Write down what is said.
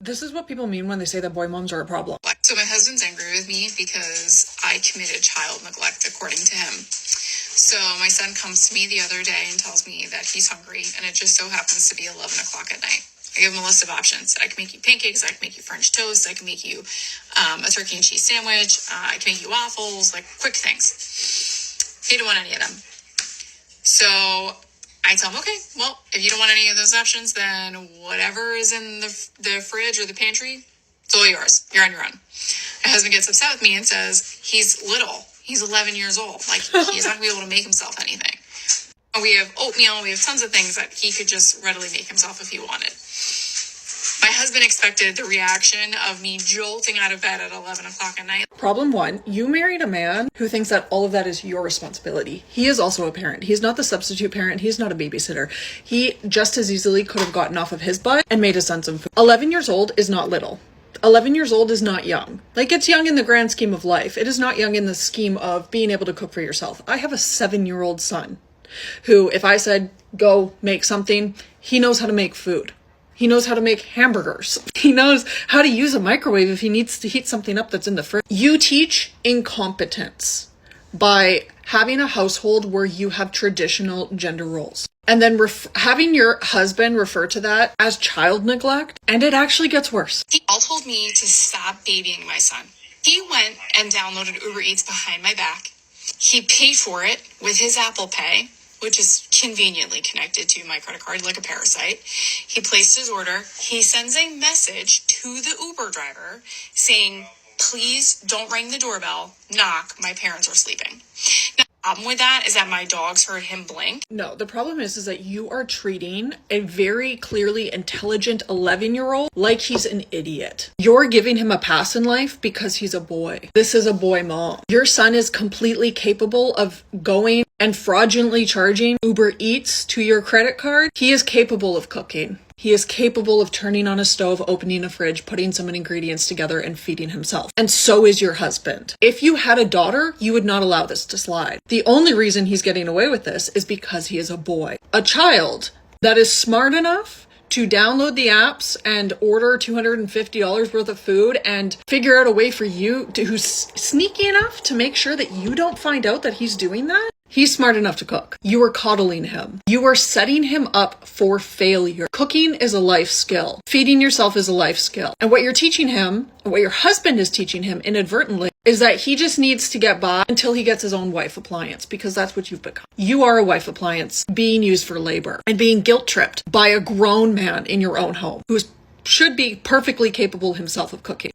This is what people mean when they say that boy moms are a problem. So my husband's angry with me because I committed child neglect, according to him. So my son comes to me the other day and tells me that he's hungry, and it just so happens to be 11 o'clock at night. I give him a list of options. I can make you pancakes, I can make you French toast, I can make you a turkey and cheese sandwich, I can make you waffles, like quick things. He didn't want any of them. So I tell him, okay, well, if you don't want any of those options, then whatever is in the fridge or the pantry, it's all yours. You're on your own. My husband gets upset with me and says, he's little. He's 11 years old. Like, he's not going to be able to make himself anything. We have oatmeal. We have tons of things that he could just readily make himself if he wanted. My husband expected the reaction of me jolting out of bed at 11 o'clock at night. Problem one, you married a man who thinks that all of that is your responsibility. He is also a parent. He's not the substitute parent. He's not a babysitter. He just as easily could have gotten off of his butt and made his son some food. 11 years old is not little. 11 years old is not young. Like, it's young in the grand scheme of life. It is not young in the scheme of being able to cook for yourself. I have a 7-year-old son who, if I said, go make something, he knows how to make food. He knows how to make hamburgers. He knows how to use a microwave if he needs to heat something up that's in the fridge. You teach incompetence by having a household where you have traditional gender roles. And then having your husband refer to that as child neglect. And it actually gets worse. He all told me to stop babying my son. He went and downloaded Uber Eats behind my back. He paid for it with his Apple Pay, which is conveniently connected to my credit card like a parasite. He placed his order. He sends a message to the Uber driver saying, please don't ring the doorbell. Knock. My parents are sleeping. Now, the problem with that is that my dogs heard him blink. No, the problem is that you are treating a very clearly intelligent 11-year-old like he's an idiot. You're giving him a pass in life because he's a boy. This is a boy mom. Your son is completely capable of going and fraudulently charging Uber Eats to your credit card. He is capable of cooking. He is capable of turning on a stove, opening a fridge, putting some ingredients together, and feeding himself. And so is your husband. If you had a daughter, you would not allow this to slide. The only reason he's getting away with this is because he is a boy. A child that is smart enough to download the apps and order $250 worth of food and figure out a way for you to, who's sneaky enough to make sure that you don't find out that he's doing that. He's smart enough to cook. You are coddling him. You are setting him up for failure. Cooking is a life skill. Feeding yourself is a life skill. And what you're teaching him, and what your husband is teaching him inadvertently, is that he just needs to get by until he gets his own wife appliance, because that's what you've become. You are a wife appliance being used for labor and being guilt tripped by a grown man in your own home who should be perfectly capable himself of cooking.